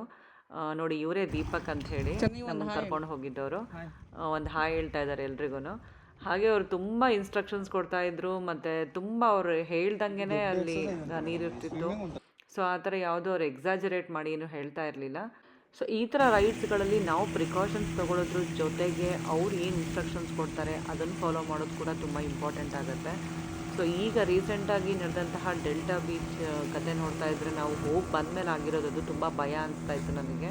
ನೋಡಿ ಇವರೇ ದೀಪಕ್ ಅಂತ ಹೇಳಿ ನಮ್ಮನ್ನು ಕರ್ಕೊಂಡು ಹೋಗಿದ್ದವರು. ಒಂದು ಹಾಯ್ ಹೇಳ್ತಾ ಇದ್ದಾರೆ ಎಲ್ರಿಗೂ. ಹಾಗೆ ಅವರು ತುಂಬ ಇನ್ಸ್ಟ್ರಕ್ಷನ್ಸ್ ಕೊಡ್ತಾಯಿದ್ರು, ಮತ್ತು ತುಂಬ ಅವ್ರು ಹೇಳ್ದಂಗೆ ಅಲ್ಲಿ ನೀರಿರ್ತಿತ್ತು. ಸೊ ಆ ಥರ ಯಾವುದೋ ಅವ್ರು ಎಕ್ಸಾಜರೇಟ್ ಮಾಡಿ ಏನು ಹೇಳ್ತಾ ಇರಲಿಲ್ಲ. ಸೊ ಈ ಥರ ರೈಡ್ಸ್ಗಳಲ್ಲಿ ನಾವು ಪ್ರಿಕಾಷನ್ಸ್ ತೊಗೊಳೋದ್ರ ಜೊತೆಗೆ ಅವ್ರು ಏನು ಇನ್ಸ್ಟ್ರಕ್ಷನ್ಸ್ ಕೊಡ್ತಾರೆ ಅದನ್ನು ಫಾಲೋ ಮಾಡೋದು ಕೂಡ ತುಂಬ ಇಂಪಾರ್ಟೆಂಟ್ ಆಗುತ್ತೆ. ಸೊ ಈಗ ರೀಸೆಂಟಾಗಿ ನಡೆದಂತಹ ಡೆಲ್ಟಾ ಬೀಚ್ ಕತೆ ನೋಡ್ತಾ ಇದ್ದರೆ, ನಾವು ಹೋಗಿ ಬಂದಮೇಲೆ ಆಗಿರೋದು ತುಂಬ ಭಯ ಅನಿಸ್ತಾ ಇತ್ತು ನಮಗೆ.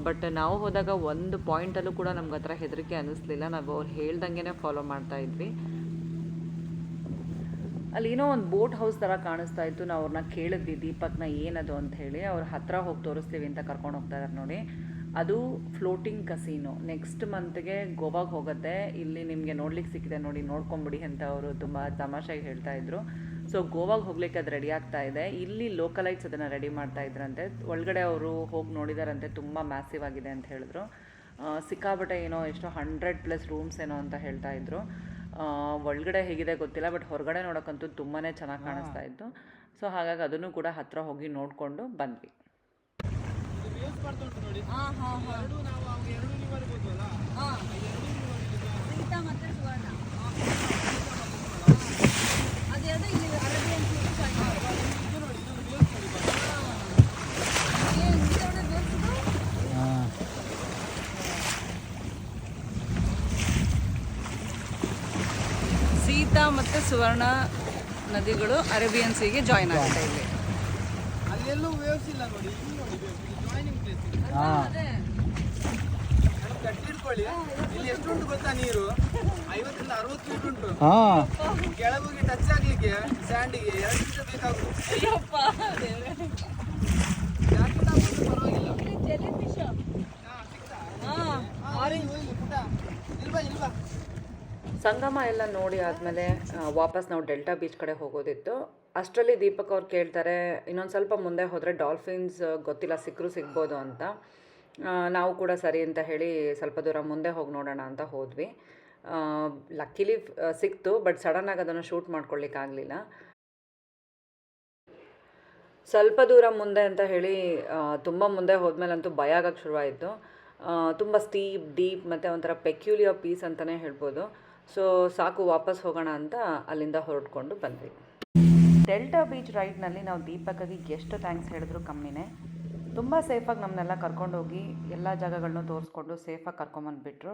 ಬಟ್ ನಾವು ಹೋದಾಗ ಒಂದು ಪಾಯಿಂಟಲ್ಲೂ ಕೂಡ ನಮ್ಗೆ ಆ ಥರ ಹೆದರಿಕೆ ಅನ್ನಿಸ್ಲಿಲ್ಲ. ನಾವು ಅವ್ರು ಹೇಳ್ದಂಗೆ ಫಾಲೋ ಮಾಡ್ತಾಯಿದ್ವಿ. ಅಲ್ಲಿ ಏನೋ ಒಂದು ಬೋಟ್ ಹೌಸ್ ಥರ ಕಾಣಿಸ್ತಾ ಇತ್ತು. ನಾವು ಅವ್ರನ್ನ ಕೇಳಿದ್ವಿ ದೀಪಕ್ನ ಏನದು ಅಂತ ಹೇಳಿ. ಅವ್ರ ಹತ್ರ ಹೋಗಿ ತೋರಿಸ್ತೀವಿ ಅಂತ ಕರ್ಕೊಂಡು ಹೋಗ್ತಾ ಇದ್ದಾರೆ ನೋಡಿ. ಅದು ಫ್ಲೋಟಿಂಗ್ ಕಸಿನೋ. ನೆಕ್ಸ್ಟ್ ಮಂತ್ಗೆ ಗೋವಾಗೆ ಹೋಗುತ್ತೆ. ಇಲ್ಲಿ ನಿಮಗೆ ನೋಡ್ಲಿಕ್ಕೆ ಸಿಕ್ಕಿದೆ ನೋಡಿ, ನೋಡ್ಕೊಂಬಿಡಿ ಅಂತ ಅವರು ತುಂಬ ತಮಾಷೆಗೆ ಹೇಳ್ತಾ ಇದ್ರು. ಸೊ ಗೋವಾಗೆ ಹೋಗ್ಲಿಕ್ಕೆ ಅದು ರೆಡಿ ಆಗ್ತಾ ಇದೆ. ಇಲ್ಲಿ ಲೋಕಲೈಟ್ಸ್ ಅದನ್ನು ರೆಡಿ ಮಾಡ್ತಾ ಇದ್ರಂತೆ. ಒಳಗಡೆ ಅವರು ಹೋಗಿ ನೋಡಿದಾರಂತೆ, ತುಂಬ ಮ್ಯಾಸಿವ್ ಆಗಿದೆ ಅಂತ ಹೇಳಿದ್ರು. ಸಿಕ್ಕಾಬಟ್ಟೆ ಏನೋ ಎಷ್ಟೋ 100+ ರೂಮ್ಸ್ ಏನೋ ಅಂತ ಹೇಳ್ತಾ ಇದ್ರು. ಒಳಗಡೆ ಹೇಗಿದೆ ಗೊತ್ತಿಲ್ಲ, ಬಟ್ ಹೊರಗಡೆ ನೋಡೋಕ್ಕಂತೂ ತುಂಬಾ ಚೆನ್ನಾಗಿ ಕಾಣಿಸ್ತಾ ಇತ್ತು. ಸೊ ಹಾಗಾಗಿ ಅದನ್ನು ಕೂಡ ಹತ್ತಿರ ಹೋಗಿ ನೋಡಿಕೊಂಡು ಬಂದ್ವಿ. ಹಾಂ ಹಾಂ ಹಾಂ. ಹಾಂ ಸೀತಾ ಮತ್ತು ಸುವರ್ಣ. ಅದ್ಯಾವುದೋ ಇಲ್ಲಿ ಅರೇಬಿಯನ್ ಸೀತಾ ಮತ್ತು ಸುವರ್ಣ ನದಿಗಳು ಅರೇಬಿಯನ್ ಸೀಗೆ ಜಾಯಿನ್ ಆಗುತ್ತೆ ಇಲ್ಲಿ. ಅಲ್ಲೆಲ್ಲೂ ವೇವ್ಸ್ ಇಲ್ಲ ನೋಡಿ, ಇಲ್ಲಿ ನೋಡಿ ಜಾಯ್ನಿಂಗ್ ಪ್ಲೇಸ್. ಅದೇ ಗಟ್ಟಿ ಇಟ್ಕೊಳ್ಳಿ. ಇಲ್ಲಿ ಎಷ್ಟು ಉಂಟು ಗೊತ್ತಾ ನೀರು? 50ರಿಂದ 60 ಫೀಟ್ ಉಂಟು. ಹಾ ಕೆಳಗೋಗಿ ಟಚ್ ಆಗ್ಲಿಕ್ಕೆ ಸ್ಯಾಂಡಿಗೆ 2 ನಿಮಿಷ ಬೇಕಾಗುತ್ತೆ. ಅಯ್ಯಪ್ಪ ದೇವ್ರೆ. ಜಾಕೆಟ್ ಹಾಕಿದ್ರೆ ಪರವಾಗಿಲ್ಲ. ಇಲ್ಲಿ ಜೆಲ್ಲಿ ಫಿಶ್. ಹೋಗ್ಲಿ ಪುಟ್ಟ. ಇಲ್ವಾ ಸಂಗಮ ಎಲ್ಲ ನೋಡಿ ಆದಮೇಲೆ ವಾಪಸ್ ನಾವು ಡೆಲ್ಟಾ ಬೀಚ್ ಕಡೆ ಹೋಗೋದಿತ್ತು. ಅಷ್ಟರಲ್ಲಿ ದೀಪಕ್ ಅವ್ರು ಕೇಳ್ತಾರೆ ಇನ್ನೊಂದು ಸ್ವಲ್ಪ ಮುಂದೆ ಹೋದರೆ ಡಾಲ್ಫಿನ್ಸ್ ಗೊತ್ತಿಲ್ಲ ಸಿಕ್ಕರೂ ಸಿಗ್ಬೋದು ಅಂತ. ನಾವು ಕೂಡ ಸರಿ ಅಂತ ಹೇಳಿ ಸ್ವಲ್ಪ ದೂರ ಮುಂದೆ ಹೋಗಿ ನೋಡೋಣ ಅಂತ ಹೋದ್ವಿ. ಲಕ್ಕಿಲಿ ಸಿಕ್ತು, ಬಟ್ ಸಡನ್ನಾಗಿ ಅದನ್ನು ಶೂಟ್ ಮಾಡ್ಕೊಳ್ಳಿಕ್ಕಾಗಲಿಲ್ಲ. ಸ್ವಲ್ಪ ದೂರ ಮುಂದೆ ಅಂತ ಹೇಳಿ ತುಂಬ ಮುಂದೆ ಹೋದ್ಮೇಲಂತೂ ಭಯ ಆಗೋಕ್ಕೆ ಶುರುವಾಯಿತು. ತುಂಬ ಸ್ಟೀಪ್ ಡೀಪ್ ಮತ್ತು ಒಂಥರ ಪೆಕ್ಯುಲಿಯರ್ ಪೀಸ್ ಅಂತಲೇ ಹೇಳ್ಬೋದು. ಸೊ ಸಾಕು ವಾಪಸ್ ಹೋಗೋಣ ಅಂತ ಅಲ್ಲಿಂದ ಹೊರಡ್ಕೊಂಡು ಬಂದ್ವಿ. ಡೆಲ್ಟಾ ಬೀಚ್ ರೈಡ್ನಲ್ಲಿ ನಾವು ದೀಪಕ್ಕಾಗಿ ಎಷ್ಟು ಥ್ಯಾಂಕ್ಸ್ ಹೇಳಿದ್ರು ಕಮ್ಮಿನೇ. ತುಂಬ ಸೇಫಾಗಿ ನಮ್ಮನ್ನೆಲ್ಲ ಕರ್ಕೊಂಡೋಗಿ ಎಲ್ಲ ಜಾಗಗಳನ್ನೂ ತೋರಿಸ್ಕೊಂಡು ಸೇಫಾಗಿ ಕರ್ಕೊಂಬಂದುಬಿಟ್ರು.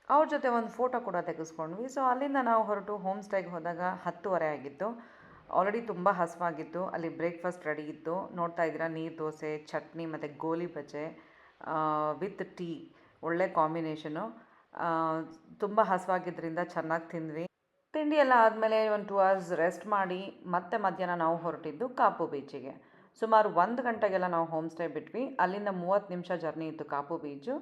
ಅವ್ರ ಜೊತೆ ಒಂದು ಫೋಟೋ ಕೂಡ ತೆಗೆಸ್ಕೊಂಡ್ವಿ. ಸೊ ಅಲ್ಲಿಂದ ನಾವು ಹೊರಟು ಹೋಮ್ ಸ್ಟೇಗೆ ಹೋದಾಗ 10:30 ಆಗಿತ್ತು. ಆಲ್ರೆಡಿ ತುಂಬ ಹಸಿವಾಗಿತ್ತು. ಅಲ್ಲಿ ಬ್ರೇಕ್ಫಾಸ್ಟ್ ರೆಡಿ ಇತ್ತು. ನೋಡ್ತಾ ಇದ್ದೀರಾ, ನೀರು ದೋಸೆ, ಚಟ್ನಿ ಮತ್ತು ಗೋಲಿ ಬಜೆ ವಿತ್ ಟೀ, ಒಳ್ಳೆ ಕಾಂಬಿನೇಷನು. ತುಂಬ ಹಸಿವಾಗಿದ್ದರಿಂದ ಚೆನ್ನಾಗಿ ತಿಂದ್ವಿ. ತಿಂಡಿ ಎಲ್ಲ ಆದಮೇಲೆ ಒಂದು 2 hours ರೆಸ್ಟ್ ಮಾಡಿ ಮತ್ತೆ ಮಧ್ಯಾಹ್ನ ನಾವು ಹೊರಟಿದ್ದು ಕಾಪು ಬೀಚಿಗೆ. ಸುಮಾರು 1 ಗಂಟೆಗೆಲ್ಲ ನಾವು ಹೋಮ್ ಸ್ಟೇ ಬಿಟ್ವಿ. ಅಲ್ಲಿಂದ 30 ನಿಮಿಷ ಜರ್ನಿ ಇತ್ತು ಕಾಪು ಬೀಚು.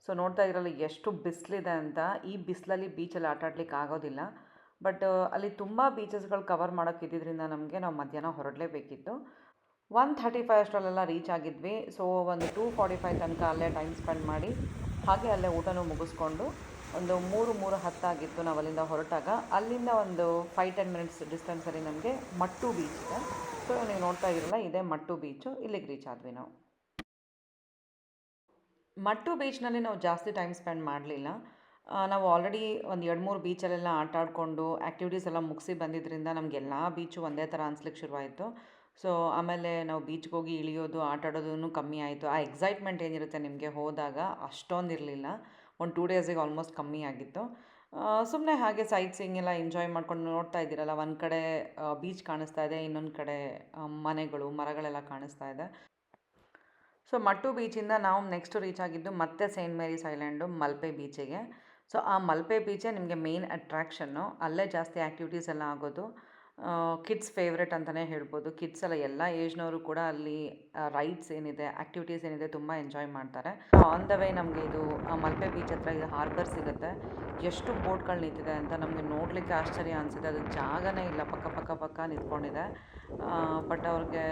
ಸೊ ನೋಡ್ತಾ ಇದ್ರಲ್ಲಿ ಎಷ್ಟು ಬಿಸಿಲಿದೆ ಅಂತ. ಈ ಬಿಸಿಲಲ್ಲಿ ಬೀಚಲ್ಲಿ ಆಟ ಆಡ್ಲಿಕ್ಕೆ ಆಗೋದಿಲ್ಲ. ಬಟ್ ಅಲ್ಲಿ ತುಂಬ ಬೀಚಸ್ಗಳು ಕವರ್ ಮಾಡೋಕ್ಕಿದ್ದರಿಂದ ನಾವು ಮಧ್ಯಾಹ್ನ ಹೊರಡಲೇಬೇಕಿತ್ತು. 1:35 ಅಷ್ಟರಲ್ಲೆಲ್ಲ ರೀಚ್ ಆಗಿದ್ವಿ. ಸೊ ಒಂದು 2:45 ತನಕ ಅಲ್ಲೇ ಟೈಮ್ ಸ್ಪೆಂಡ್ ಮಾಡಿ ಹಾಗೆ ಅಲ್ಲೇ ಊಟನೂ ಮುಗಿಸ್ಕೊಂಡು ಒಂದು 3:10 ಆಗಿತ್ತು ನಾವು ಅಲ್ಲಿಂದ ಹೊರಟಾಗ. ಅಲ್ಲಿಂದ ಒಂದು 5-10 ಮಿನಿಟ್ಸ್ ಡಿಸ್ಟೆನ್ಸಲ್ಲಿ ನಮಗೆ ಮಟ್ಟು ಬೀಚ್ ಇದೆ. ಸೊ ನೀವು ನೋಡ್ತಾ ಇದ್ದೀರಲ್ಲ, ಇದೇ ಮಟ್ಟು ಬೀಚು. ಇಲ್ಲಿಗೆ ರೀಚ್ ಆದ್ವಿ ನಾವು. ಮಟ್ಟು ಬೀಚ್ನಲ್ಲಿ ನಾವು ಜಾಸ್ತಿ ಟೈಮ್ ಸ್ಪೆಂಡ್ ಮಾಡಲಿಲ್ಲ. ನಾವು ಆಲ್ರೆಡಿ ಒಂದು 2-3 ಬೀಚಲ್ಲೆಲ್ಲ ಆಟ ಆಡಿಕೊಂಡು ಆ್ಯಕ್ಟಿವಿಟೀಸ್ ಎಲ್ಲ ಮುಗಿಸಿ ಬಂದಿದ್ದರಿಂದ ನಮಗೆಲ್ಲ ಬೀಚು ಒಂದೇ ಥರ ಅನ್ಸ್ಲಿಕ್ಕೆ ಶುರುವಾಯಿತು. ಸೊ ಆಮೇಲೆ ನಾವು ಬೀಚ್ಗೆ ಹೋಗಿ ಇಳಿಯೋದು, ಆಟ ಆಡೋದೂ ಕಮ್ಮಿ ಆಯಿತು. ಆ ಎಕ್ಸೈಟ್ಮೆಂಟ್ ಏನಿರುತ್ತೆ ನಿಮಗೆ ಹೋದಾಗ ಅಷ್ಟೊಂದು ಇರಲಿಲ್ಲ. ಒಂದು 2 ಡೇಸಿಗೆ ಆಲ್ಮೋಸ್ಟ್ ಕಮ್ಮಿ ಆಗಿತ್ತು. ಸುಮ್ಮನೆ ಹಾಗೆ ಸೈಟ್ ಸೀಯಿಂಗ್ ಎಲ್ಲ ಎಂಜಾಯ್ ಮಾಡ್ಕೊಂಡು ನೋಡ್ತಾ ಇದ್ದೀರಲ್ಲ, ಒಂದು ಕಡೆ ಬೀಚ್ ಕಾಣಿಸ್ತಾ ಇದೆ, ಇನ್ನೊಂದು ಕಡೆ ಮನೆಗಳು, ಮರಗಳೆಲ್ಲ ಕಾಣಿಸ್ತಾ ಇದೆ. ಸೊ ಮಟ್ಟು ಬೀಚಿಂದ ನಾವು ನೆಕ್ಸ್ಟ್ ರೀಚ್ ಆಗಿದ್ದು ಮತ್ತೆ ಸೇಂಟ್ ಮೇರೀಸ್ ಐಲ್ಯಾಂಡು ಮಲ್ಪೆ ಬೀಚಿಗೆ. ಸೊ ಆ ಮಲ್ಪೆ ಬೀಚೇ ನಿಮಗೆ ಮೇನ್ ಅಟ್ರ್ಯಾಕ್ಷನ್ನು. ಅಲ್ಲೇ ಜಾಸ್ತಿ ಆ್ಯಕ್ಟಿವಿಟೀಸ್ ಎಲ್ಲ ಆಗೋದು. ಕಿಡ್ಸ್ ಫೇವ್ರೆಟ್ ಅಂತಲೇ ಹೇಳ್ಬೋದು. ಕಿಡ್ಸ್ ಎಲ್ಲ ಎಲ್ಲ ಏಜ್ನವರು ಕೂಡ ಅಲ್ಲಿ ರೈಡ್ಸ್ ಏನಿದೆ, ಆ್ಯಕ್ಟಿವಿಟೀಸ್ ಏನಿದೆ ತುಂಬ ಎಂಜಾಯ್ ಮಾಡ್ತಾರೆ. ಆನ್ ದ ವೇ ನಮಗೆ ಇದು ಮಲ್ಪೆ ಬೀಚ್ ಹತ್ರ ಇದು ಹಾರ್ಬರ್ ಸಿಗುತ್ತೆ. ಎಷ್ಟು ಬೋಟ್ಗಳು ನಿಂತಿದೆ ಅಂತ ನಮಗೆ ನೋಡಲಿಕ್ಕೆ ಆಶ್ಚರ್ಯ ಅನಿಸುತ್ತೆ. ಅದು ಜಾಗನೇ ಇಲ್ಲ, ಪಕ್ಕ ನಿಂತ್ಕೊಂಡಿದೆ. ಬಟ್ ಅವ್ರಿಗೆ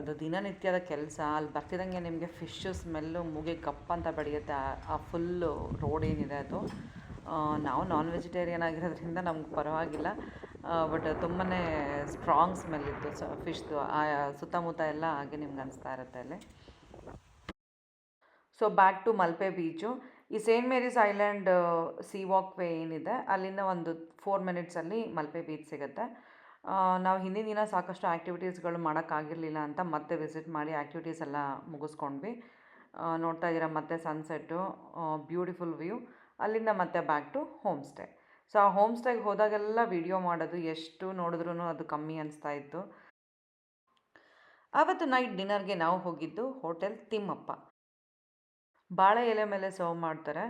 ಅದು ದಿನನಿತ್ಯದ ಕೆಲಸ. ಅಲ್ಲಿ ಬರ್ತಿದ್ದಂಗೆ ನಿಮಗೆ ಫಿಶ್ಶು ಸ್ಮೆಲ್ಲು ಮೂಗೆ ಕಪ್ ಅಂತ ಬೆಳೆಯುತ್ತೆ. ಆ ಫುಲ್ಲು ರೋಡ್ ಏನಿದೆ ಅದು. ನಾವು ನಾನ್ ವೆಜಿಟೇರಿಯನ್ ಆಗಿರೋದ್ರಿಂದ ನಮ್ಗೆ ಪರವಾಗಿಲ್ಲ. ಬಟ್ ತುಂಬಾ ಸ್ಟ್ರಾಂಗ್ ಸ್ಮೆಲ್ ಇತ್ತು ಫಿಶ್ದು. ಆ ಸುತ್ತಮುತ್ತ ಎಲ್ಲ ಹಾಗೆ ನಿಮ್ಗೆ ಅನಿಸ್ತಾ ಇರುತ್ತೆ ಅಲ್ಲಿ. So back to Malpe beach. ಈ saint Mary's island sea walk way ಏನಿದೆ, ಅಲ್ಲಿಂದ ಒಂದು 4 ಮಿನಿಟ್ಸಲ್ಲಿ ಮಲ್ಪೆ ಬೀಚ್ ಸಿಗುತ್ತೆ. ನಾವು ಹಿಂದಿನ ದಿನ ಸಾಕಷ್ಟು ಆ್ಯಕ್ಟಿವಿಟೀಸ್ಗಳು ಮಾಡೋಕ್ಕಾಗಿರಲಿಲ್ಲ ಅಂತ ಮತ್ತೆ ವಿಸಿಟ್ ಮಾಡಿ ಆ್ಯಕ್ಟಿವಿಟೀಸ್ ಎಲ್ಲ ಮುಗಿಸ್ಕೊಂಡ್ವಿ. ನೋಡ್ತಾ ಇದ್ದೀರಾ ಮತ್ತೆ ಸನ್ಸೆಟ್ಟು, ಬ್ಯೂಟಿಫುಲ್ ವ್ಯೂ. ಅಲ್ಲಿಂದ ಮತ್ತೆ back to home stay. So ಆ ಹೋಮ್ ಸ್ಟೇಗೆ ಹೋದಾಗೆಲ್ಲ ವಿಡಿಯೋ ಮಾಡೋದು ಎಷ್ಟು ನೋಡಿದ್ರೂ ಅದು ಕಮ್ಮಿ ಅನಿಸ್ತಾ ಇತ್ತು. ಆವತ್ತು ನೈಟ್ ಡಿನ್ನರ್ಗೆ ನಾವು ಹೋಗಿದ್ದು ಹೋಟೆಲ್ ತಿಮ್ಮಪ್ಪ. ಬಾಳೆ ಎಲೆ ಮೇಲೆ ಸರ್ವ್ ಮಾಡ್ತಾರೆ.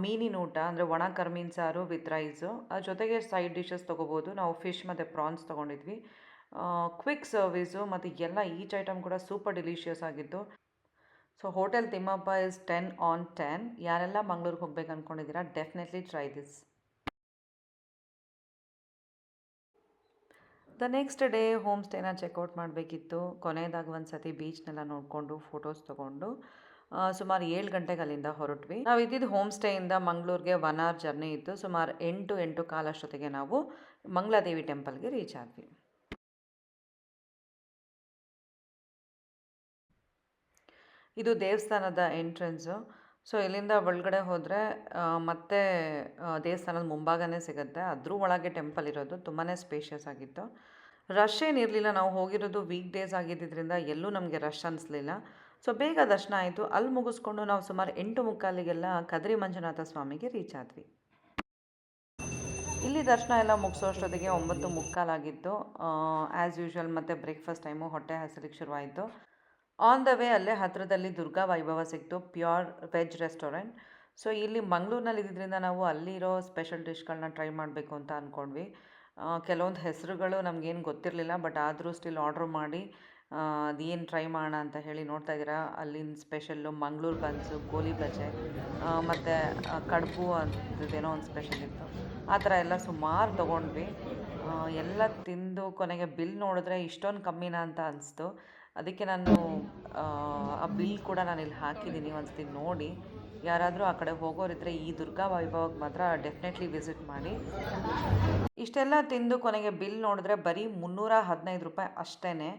ಮೀನಿನ ಊಟ ಅಂದರೆ ಒಣ ಕರ್ಮೀನ್ ಸಾರು ವಿತ್ ರೈಸು. ಅದ್ರ ಜೊತೆಗೆ ಸೈಡ್ ಡಿಶಸ್ ತೊಗೋಬೋದು. ನಾವು ಫಿಶ್ ಮತ್ತು ಪ್ರಾನ್ಸ್ ತೊಗೊಂಡಿದ್ವಿ. ಕ್ವಿಕ್ ಸರ್ವಿಸು ಮತ್ತು ಎಲ್ಲ ಈಚ್ ಐಟಮ್ ಕೂಡ ಸೂಪರ್ ಡಿಲಿಷಿಯಸ್ ಆಗಿತ್ತು. So hotel Thimmappa is 10 on 10. ಯಾರೆಲ್ಲ ಮಂಗ್ಳೂರಿಗೆ ಹೋಗ್ಬೇಕು ಅಂದ್ಕೊಂಡಿದ್ದೀರಾ, definitely try this. The next day home ಸ್ಟೇನ ಚೆಕ್ಔಟ್ ಮಾಡಬೇಕಿತ್ತು. ಕೊನೆಯದಾಗಿ ಒಂದು ಸತಿ ಬೀಚ್ನೆಲ್ಲ ನೋಡಿಕೊಂಡು ಫೋಟೋಸ್ ತೊಗೊಂಡು ಸುಮಾರು 7 ಗಂಟೆಗೆ ಅಲ್ಲಿಂದ ಹೊರಟ್ವಿ. ನಾವು ಇದ್ದಿದ್ದು ಹೋಮ್ ಸ್ಟೇಯಿಂದ ಮಂಗಳೂರಿಗೆ 1 hour ಜರ್ನಿ ಇತ್ತು. ಸುಮಾರು 8-8:15 ಅಷ್ಟೊತ್ತಿಗೆ ನಾವು ಮಂಗಳಾದೇವಿ ಟೆಂಪಲ್ಗೆ ರೀಚ್ ಆದ್ವಿ. ಇದು ದೇವಸ್ಥಾನದ ಎಂಟ್ರೆನ್ಸು. ಸೊ ಇಲ್ಲಿಂದ ಒಳಗಡೆ ಹೋದರೆ ಮತ್ತೆ ದೇವಸ್ಥಾನದ ಮುಂಭಾಗನೇ ಸಿಗುತ್ತೆ. ಅದ್ರ ಒಳಗೆ ಟೆಂಪಲ್ ಇರೋದು. ತುಂಬಾ ಸ್ಪೇಷಿಯಸ್ ಆಗಿತ್ತು. ರಶ್ ಏನಿರಲಿಲ್ಲ. ನಾವು ಹೋಗಿರೋದು ವೀಕ್ ಡೇಸ್ ಆಗಿದ್ದರಿಂದ ಎಲ್ಲೂ ನಮಗೆ ರಶ್ ಅನಿಸ್ಲಿಲ್ಲ. ಸೊ ಬೇಗ ದರ್ಶನ ಆಯಿತು. ಅಲ್ಲಿ ಮುಗಿಸ್ಕೊಂಡು ನಾವು ಸುಮಾರು 8:45ಗೆಲ್ಲ ಕದ್ರಿ ಮಂಜುನಾಥ ಸ್ವಾಮಿಗೆ ರೀಚ್ ಆದ್ವಿ. ಇಲ್ಲಿ ದರ್ಶನ ಎಲ್ಲ ಮುಗಿಸೋ ಅಷ್ಟೊತ್ತಿಗೆ 9:45 ಆಗಿತ್ತು. ಆ್ಯಸ್ ಯೂಶ್ವಲ್ ಮತ್ತು ಬ್ರೇಕ್ಫಾಸ್ಟ್ ಟೈಮು ಹೊಟ್ಟೆ ಹಸಿಲಿಕ್ಕೆ ಶುರುವಾಯಿತು. ಆನ್ ದ ವೇ ಅಲ್ಲೇ ಹತ್ತಿರದಲ್ಲಿ ದುರ್ಗಾ ವೈಭವ ಸಿಕ್ತು, ಪ್ಯೂರ್ ವೆಜ್ ರೆಸ್ಟೋರೆಂಟ್. ಸೊ ಇಲ್ಲಿ ಮಂಗಳೂರಿನಲ್ಲಿ ಇದ್ದಿದ್ದರಿಂದ ನಾವು ಅಲ್ಲಿರೋ ಸ್ಪೆಷಲ್ ಡಿಶ್ಗಳನ್ನ ಟ್ರೈ ಮಾಡಬೇಕು ಅಂತ ಅಂದ್ಕೊಂಡ್ವಿ. ಕೆಲವೊಂದು ಹೆಸರುಗಳು ನಮಗೇನು ಗೊತ್ತಿರಲಿಲ್ಲ, ಬಟ್ ಆದರೂ ಸ್ಟಿಲ್ ಆರ್ಡ್ರ್ ಮಾಡಿ ಅದೇನು ಟ್ರೈ ಮಾಡೋಣ ಅಂತ ಹೇಳಿ ನೋಡ್ತಾ ಇದ್ದೀರಾ. ಅಲ್ಲಿನ ಸ್ಪೆಷಲ್ಲು ಮಂಗಳೂರು ಬನ್ಸು, ಗೋಲಿ ಬಜೆ ಮತ್ತು ಕಡುಬು ಅಂತದೇನೋ ಒಂದು ಸ್ಪೆಷಲ್ ಇತ್ತು. ಆ ಥರ ಎಲ್ಲ ಸುಮಾರು ತೊಗೊಂಡ್ವಿ. ಎಲ್ಲ ತಿಂದು ಕೊನೆಗೆ ಬಿಲ್ ನೋಡಿದ್ರೆ ಇಷ್ಟೊಂದು ಕಮ್ಮಿನಾ ಅಂತ ಅನಿಸ್ತು. ಅದಕ್ಕೆ ನಾನು ಆ ಬಿಲ್ ಕೂಡ ನಾನಿಲ್ಲಿ ಹಾಕಿದ್ದೀನಿ, ಒಂದ್ಸತಿ ನೋಡಿ. ಯಾರಾದರೂ ಆ ಕಡೆ ಹೋಗೋರಿದ್ದರೆ ಈ ದುರ್ಗಾ ವೈಭವಕ್ಕೆ ಮಾತ್ರ ಡೆಫಿನೆಟ್ಲಿ ವಿಸಿಟ್ ಮಾಡಿ. ಇಷ್ಟೆಲ್ಲ ತಿಂದು ಕೊನೆಗೆ ಬಿಲ್ ನೋಡಿದ್ರೆ ಬರೀ 315 ರೂಪಾಯಿ ಅಷ್ಟೇ.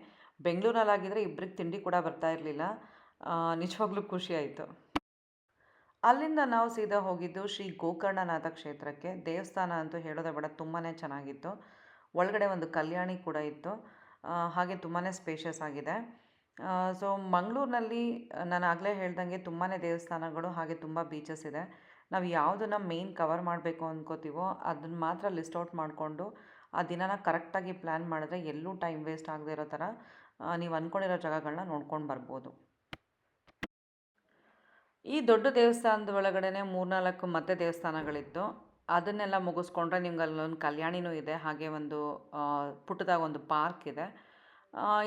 ಬೆಂಗಳೂರಲ್ಲಾಗಿದ್ದರೆ ಇಬ್ಬರಿಗೆ ತಿಂಡಿ ಕೂಡ ಬರ್ತಾ ಇರಲಿಲ್ಲ. ನಿಜವಾಗ್ಲೂ ಖುಷಿ ಆಯಿತು. ಅಲ್ಲಿಂದ ನಾವು ಸೀದಾ ಹೋಗಿದ್ದು ಶ್ರೀ ಗೋಕರ್ಣನಾಥ ಕ್ಷೇತ್ರಕ್ಕೆ. ದೇವಸ್ಥಾನ ಅಂತೂ ಹೇಳೋದೇ ಬೇಡ, ತುಂಬಾ ಚೆನ್ನಾಗಿತ್ತು. ಒಳಗಡೆ ಒಂದು ಕಲ್ಯಾಣಿ ಕೂಡ ಇತ್ತು. ಹಾಗೆ ತುಂಬಾ ಸ್ಪೇಷಿಯಸ್ ಆಗಿದೆ. ಸೊ ಮಂಗಳೂರಿನಲ್ಲಿ ನಾನು ಆಗಲೇ ಹೇಳ್ದಂಗೆ ತುಂಬಾ ದೇವಸ್ಥಾನಗಳು ಹಾಗೆ ತುಂಬ ಬೀಚಸ್ ಇದೆ. ನಾವು ಯಾವುದನ್ನು ಮೇಯ್ನ್ ಕವರ್ ಮಾಡಬೇಕು ಅಂದ್ಕೋತೀವೋ ಅದನ್ನು ಮಾತ್ರ ಲಿಸ್ಟ್ ಔಟ್ ಮಾಡಿಕೊಂಡು ಆ ದಿನನ ಕರೆಕ್ಟಾಗಿ ಪ್ಲ್ಯಾನ್ ಮಾಡಿದ್ರೆ ಎಲ್ಲೂ ಟೈಮ್ ವೇಸ್ಟ್ ಆಗದೆ ಇರೋ ಥರ ನೀವು ಅಂದ್ಕೊಂಡಿರೋ ಜಾಗಗಳನ್ನ ನೋಡ್ಕೊಂಡು ಬರ್ಬೋದು. ಈ ದೊಡ್ಡ ದೇವಸ್ಥಾನದ ಒಳಗಡೆ 3-4 ಮತ್ತೆ ದೇವಸ್ಥಾನಗಳಿತ್ತು. ಅದನ್ನೆಲ್ಲ ಮುಗಿಸ್ಕೊಂಡ್ರೆ ನಿಮ್ಗೆ ಅಲ್ಲೊಂದು ಕಲ್ಯಾಣಿನೂ ಇದೆ, ಹಾಗೆ ಒಂದು ಪುಟ್ಟದಾಗ ಒಂದು ಪಾರ್ಕ್ ಇದೆ.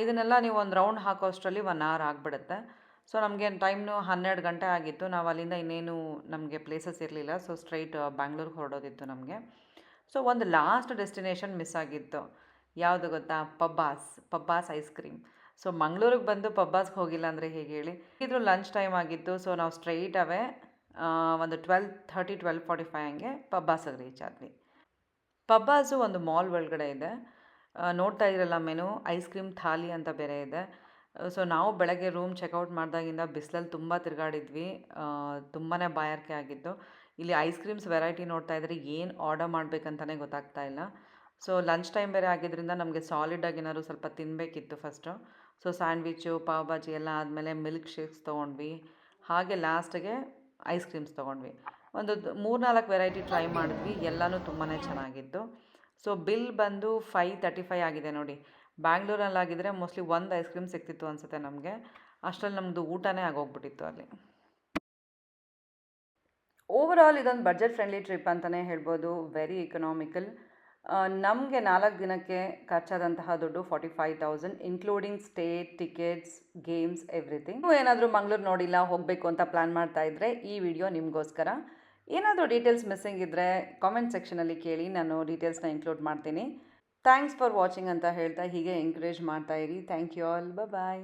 ಇದನ್ನೆಲ್ಲ ನೀವು ಒಂದು ರೌಂಡ್ ಹಾಕೋಷ್ಟರಲ್ಲಿ 1 hour ಆಗಿಬಿಡುತ್ತೆ. ಸೊ ನಮಗೆ ಟೈಮ್ನು 12 ಗಂಟೆ ಆಗಿತ್ತು. ನಾವು ಅಲ್ಲಿಂದ ಇನ್ನೇನು ನಮಗೆ ಪ್ಲೇಸಸ್ ಇರಲಿಲ್ಲ. ಸೊ ಸ್ಟ್ರೈಟ್ ಬ್ಯಾಂಗ್ಳೂರ್ಗೆ ಹೊರಡೋದಿತ್ತು ನಮಗೆ. ಸೊ ಒಂದು ಲಾಸ್ಟ್ ಡೆಸ್ಟಿನೇಷನ್ ಮಿಸ್ ಆಗಿತ್ತು. ಯಾವುದು ಗೊತ್ತಾ? Pabbas ice cream. ಸೊ ಮಂಗಳೂರಿಗೆ ಬಂದು ಪಬ್ಬಾಸ್ಗೆ ಹೋಗಿಲ್ಲ ಅಂದರೆ ಹೇಗೆ ಹೇಳಿ. ಇದ್ರ ಲಂಚ್ ಟೈಮ್ ಆಗಿತ್ತು. ಸೊ ನಾವು ಸ್ಟ್ರೈಟ್ ಅವೇ ಒಂದು 12:45 ಹಂಗೆ ಪಬ್ಬಾಸಿಗೆ ರೀಚ್ ಆದ್ವಿ. ಪಬ್ಬಾಸು ಒಂದು ಮಾಲ್ ಒಳಗಡೆ ಇದೆ. ನೋಡ್ತಾ ಇದ್ರಲ್ಲ ಮೆನು, ಐಸ್ ಕ್ರೀಮ್ ಥಾಲಿ ಅಂತ ಬೇರೆ ಇದೆ. ಸೊ ನಾವು ಬೆಳಗ್ಗೆ ರೂಮ್ ಚೆಕ್ಔಟ್ ಮಾಡಿದಾಗಿಂದ ಬಿಸಿಲಲ್ಲಿ ತುಂಬ ತಿರುಗಾಡಿದ್ವಿ. ತುಂಬಾ ಬಾಯಾರಿಕೆ ಆಗಿತ್ತು. ಇಲ್ಲಿ ಐಸ್ ಕ್ರೀಮ್ಸ್ ವೆರೈಟಿ ನೋಡ್ತಾ ಇದ್ರೆ ಏನು ಆರ್ಡರ್ ಮಾಡಬೇಕಂತಲೇ ಗೊತ್ತಾಗ್ತಾ ಇಲ್ಲ. ಸೊ ಲಂಚ್ ಟೈಮ್ ಬೇರೆ ಆಗಿದ್ದರಿಂದ ನಮಗೆ ಸಾಲಿಡಾಗಿ ಏನಾದ್ರು ಸ್ವಲ್ಪ ತಿನ್ನಬೇಕಿತ್ತು first. So sandwich, pav bhaji ಎಲ್ಲ ಆದಮೇಲೆ ಮಿಲ್ಕ್ ಶೇಕ್ಸ್ ತೊಗೊಂಡ್ವಿ. ಹಾಗೆ ಲಾಸ್ಟಿಗೆ ಐಸ್ ಕ್ರೀಮ್ಸ್ ತೊಗೊಂಡ್ವಿ. ಒಂದು 3-4 ವೆರೈಟಿ ಟ್ರೈ ಮಾಡಿದ್ವಿ. ಎಲ್ಲನೂ ತುಂಬಾ ಚೆನ್ನಾಗಿತ್ತು. ಸೊ ಬಿಲ್ ಬಂದು 535 ಆಗಿದೆ ನೋಡಿ. ಬ್ಯಾಂಗ್ಳೂರಲ್ಲಾಗಿದ್ದರೆ ಮೋಸ್ಟ್ಲಿ ಒಂದು ಐಸ್ ಕ್ರೀಮ್ ಸಿಗ್ತಿತ್ತು ಅನಿಸುತ್ತೆ ನಮಗೆ. ಅಷ್ಟರಲ್ಲಿ ನಮ್ಮದು ಊಟನೇ ಆಗೋಗ್ಬಿಟ್ಟಿತ್ತು ಅಲ್ಲಿ. ಓವರಾಲ್ ಇದೊಂದು ಬಡ್ಜೆಟ್ ಫ್ರೆಂಡ್ಲಿ ಟ್ರಿಪ್ ಅಂತಲೇ ಹೇಳ್ಬೋದು. Very economical. ನಮಗೆ 4 ದಿನಕ್ಕೆ ಖರ್ಚಾದಂತಹ ದುಡ್ಡು 45,000 including stay, tickets, games, everything. ನೀವು ಏನಾದರೂ ಮಂಗಳೂರು ನೋಡಿಲ್ಲ, ಹೋಗಬೇಕು ಅಂತ ಪ್ಲ್ಯಾನ್ ಮಾಡ್ತಾ ಇದ್ದರೆ ಈ ವಿಡಿಯೋ ನಿಮಗೋಸ್ಕರ. ಏನಾದರೂ ಡೀಟೇಲ್ಸ್ ಮಿಸ್ಸಿಂಗ್ ಇದ್ದರೆ ಕಾಮೆಂಟ್ ಸೆಕ್ಷನಲ್ಲಿ ಕೇಳಿ, ನಾನು ಡೀಟೇಲ್ಸ್ನ ಇನ್ಕ್ಲೂಡ್ ಮಾಡ್ತೀನಿ. ಥ್ಯಾಂಕ್ಸ್ ಫಾರ್ ವಾಚಿಂಗ್ ಅಂತ ಹೇಳ್ತಾ ಹೀಗೆ ಎಂಕರೇಜ್ ಮಾಡ್ತಾ ಇರಿ. Thank you all. ಬಾಯ್.